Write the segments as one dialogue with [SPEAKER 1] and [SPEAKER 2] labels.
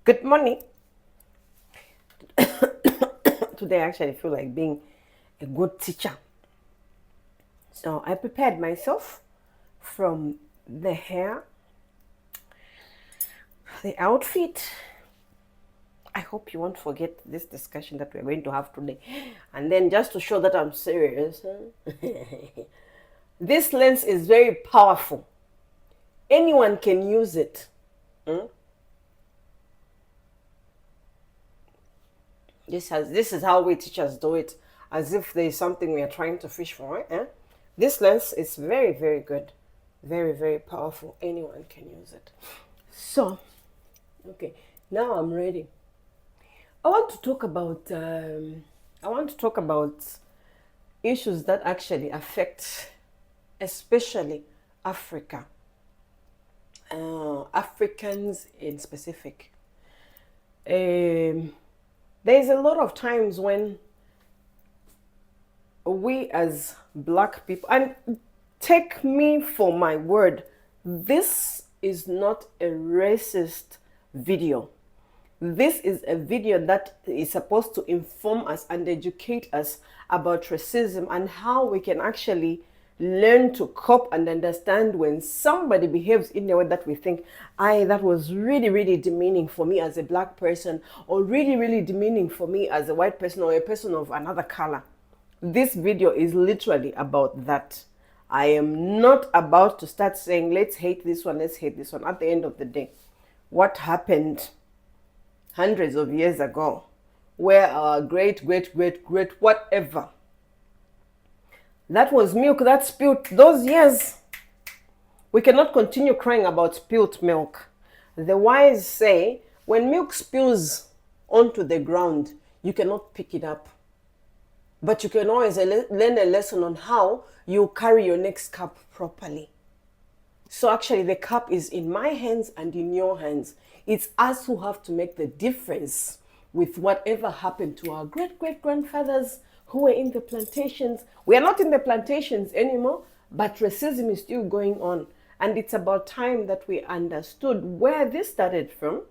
[SPEAKER 1] Good morning. Today I actually feel like being a good teacher. So I prepared myself from the hair, the outfit. I hope you won't forget this discussion that we're going to have today. And then just to show that I'm serious, this lens is very powerful. Anyone can use it. This is how we teachers do it, as if there is something we are trying to fish for. This lens is very, very good, very, very powerful. Anyone can use it. So, okay, now I'm ready. I want to talk about issues that actually affect, especially Africa, Africans in specific. There's a lot of times when we as black people, and take me for my word, this is not a racist video. This is a video that is supposed to inform us and educate us about racism and how we can actually learn to cope and understand when somebody behaves in a way that we think, that was really, really demeaning for me as a black person, or really, really demeaning for me as a white person or a person of another color. This video is literally about that. I am not about to start saying, let's hate this one, let's hate this one. At the end of the day, what happened hundreds of years ago, where our great whatever, that was milk that spilled those years. We cannot continue crying about spilled milk. The wise say, when milk spills onto the ground, you cannot pick it up. But you can always learn a lesson on how you carry your next cup properly. So actually the cup is in my hands and in your hands. It's us who have to make the difference with whatever happened to our great-great-grandfathers who were in the plantations. We are not in the plantations anymore, but racism is still going on. And it's about time that we understood where this started from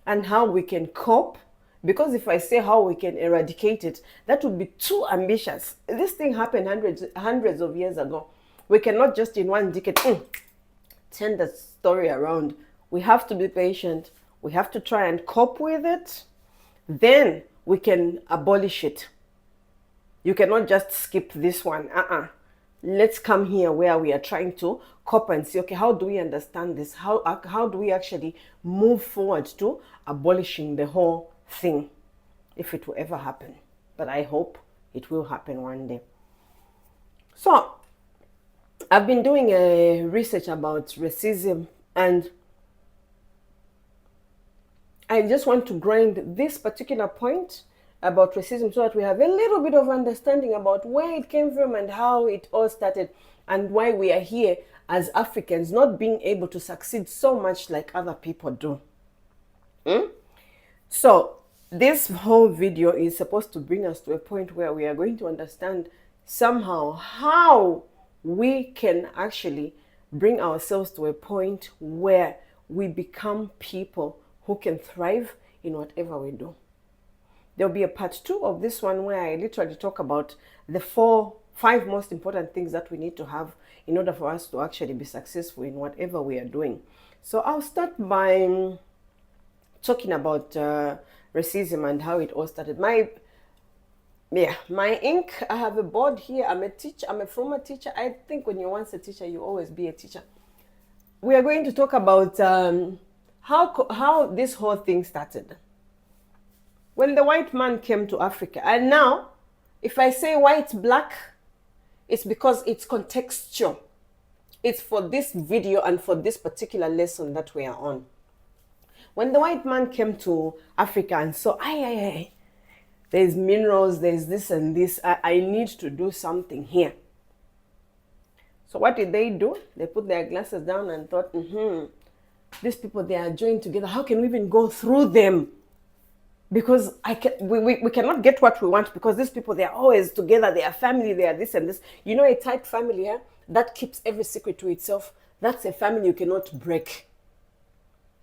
[SPEAKER 1] and how we can cope. Because if I say how we can eradicate it, that would be too ambitious. This thing happened hundreds of years ago. We cannot just in one decade turn the story around. We have to be patient. We have to try and cope with it. Then we can abolish it. You cannot just skip this one. Let's come here where we are trying to cope and see, okay, how do we understand this? How do we actually move forward to abolishing the whole thing, if it will ever happen? But I hope it will happen one day. So I've been doing a research about racism, and I just want to grind this particular point about racism so that we have a little bit of understanding about where it came from and how it all started, and why we are here as Africans not being able to succeed so much like other people do. So this whole video is supposed to bring us to a point where we are going to understand somehow how we can actually bring ourselves to a point where we become people who can thrive in whatever we do. There'll be a part 2 of this one where I literally talk about the 5 most important things that we need to have in order for us to actually be successful in whatever we are doing. So I'll start by talking about racism and how it all started. My ink, I have a board here. I'm a teacher. I'm a former teacher. I think when you're once a teacher, you always be a teacher. We are going to talk about how this whole thing started. When the white man came to Africa, and now, if I say white, black, it's because it's contextual. It's for this video and for this particular lesson that we are on. When the white man came to Africa and saw, there's minerals, there's this and this, I need to do something here. So what did they do? They put their glasses down and thought, these people, they are joined together. How can we even go through them? Because we cannot get what we want, because these people, they are always together. They are family, they are this and this. You know, a tight family that keeps every secret to itself. That's a family you cannot break.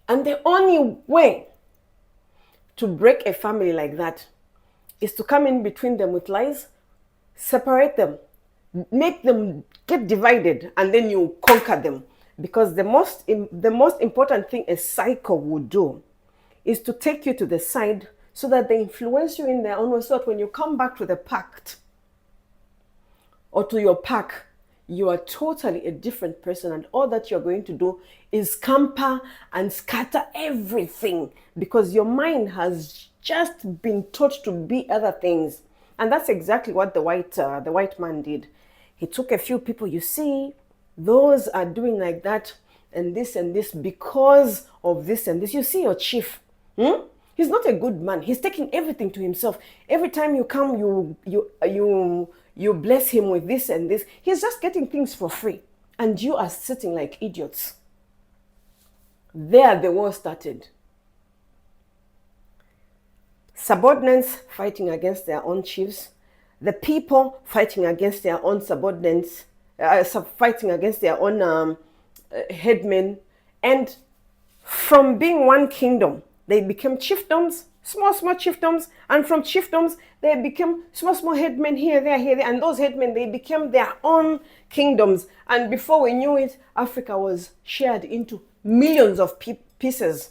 [SPEAKER 1] And the only way to break a family like that is to come in between them with lies, separate them, make them get divided, and then you conquer them. Because the most important thing a psycho would do is to take you to the side so that they influence you in their own way, so that when you come back to the pact or to your pack, you are totally a different person, and all that you're going to do is scamper and scatter everything because your mind has just been taught to be other things. And that's exactly what the white man did. He took a few people, you see, those are doing like that and this because of this and this. You see your chief, he's not a good man. He's taking everything to himself. Every time you come, you bless him with this and this. He's just getting things for free, and you are sitting like idiots. There the war started. Subordinates fighting against their own chiefs, the people fighting against their own subordinates, fighting against their own headmen, and from being one kingdom, they became chiefdoms, small chiefdoms, and from chiefdoms, they became small headmen here, there, and those headmen, they became their own kingdoms. And before we knew it, Africa was shared into millions of pieces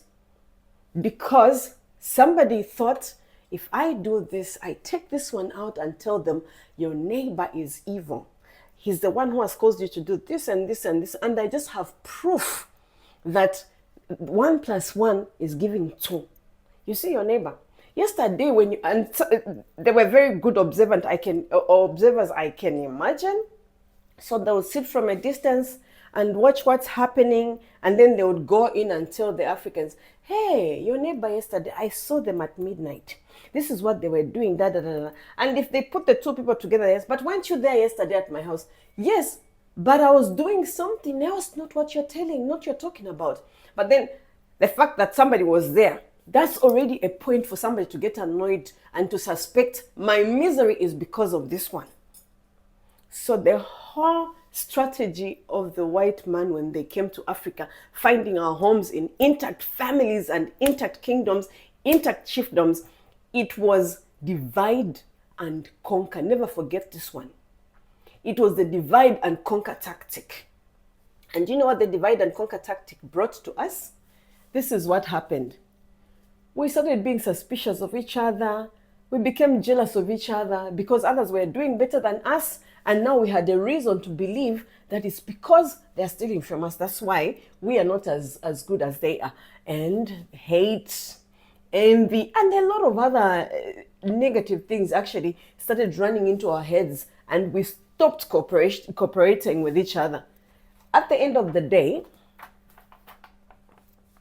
[SPEAKER 1] because somebody thought, if I do this, I take this one out and tell them, your neighbor is evil. He's the one who has caused you to do this and this and this. And I just have proof that 1 + 1 is giving 2. You see your neighbor. Yesterday, they were very good observers I can imagine. So they would sit from a distance and watch what's happening, and then they would go in and tell the Africans, hey, your neighbor yesterday, I saw them at midnight. This is what they were doing, da da da da. And if they put the two people together, yes, but weren't you there yesterday at my house? Yes, but I was doing something else, not what you're talking about. But then the fact that somebody was there, that's already a point for somebody to get annoyed and to suspect my misery is because of this one. So the whole strategy of the white man when they came to Africa, finding our homes in intact families and intact kingdoms, intact chiefdoms, it was divide and conquer. Never forget this one. It was the divide and conquer tactic. And you know what the divide and conquer tactic brought to us? This is what happened. We started being suspicious of each other. We became jealous of each other because others were doing better than us. And now we had a reason to believe that it's because they're stealing from us. That's why we are not as good as they are. And hate, envy, and a lot of other negative things actually started running into our heads. And we stopped cooperating with each other. At the end of the day,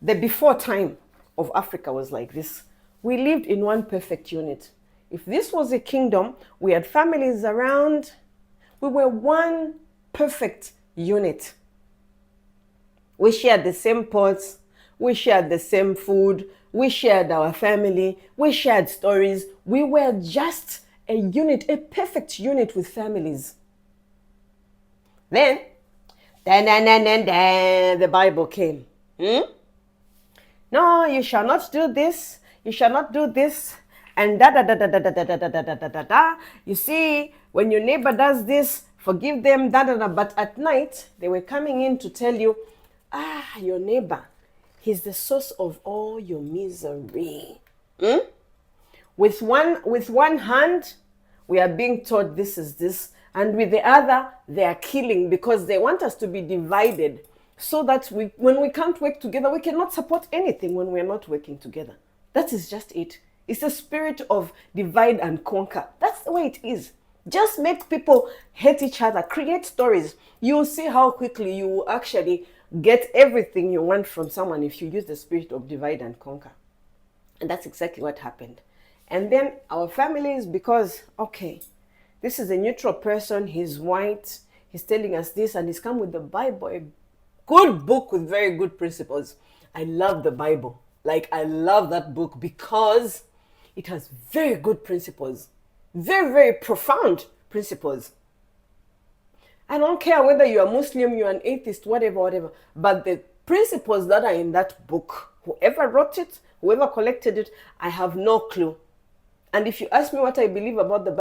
[SPEAKER 1] the before time of Africa was like this. We lived in one perfect unit. If this was a kingdom, we had families around. We were one perfect unit. We shared the same pots. We shared the same food. We shared our family. We shared stories. We were just a unit, a perfect unit with families. Then, the Bible came. No, you shall not do this. You shall not do this. And da da da da da da da da da da da da da. You see, when your neighbor does this, forgive them, da da da. But at night, they were coming in to tell you, your neighbor, he's the source of all your misery. With one hand, we are being taught this is this. And with the other, they are killing because they want us to be divided. So that when we can't work together, we cannot support anything when we're not working together. That is just it. It's a spirit of divide and conquer. That's the way it is. Just make people hate each other. Create stories. You'll see how quickly you will actually get everything you want from someone if you use the spirit of divide and conquer. And that's exactly what happened. And then our families, because, okay, this is a neutral person. He's white. He's telling us this, and he's come with the Bible, a good book with very good principles. I love the Bible. I love that book because it has very good principles. Very, very profound principles. I don't care whether you're a Muslim, you're an atheist, whatever. But the principles that are in that book, Whoever wrote it, whoever collected it, I have no clue. And if you ask me what I believe about the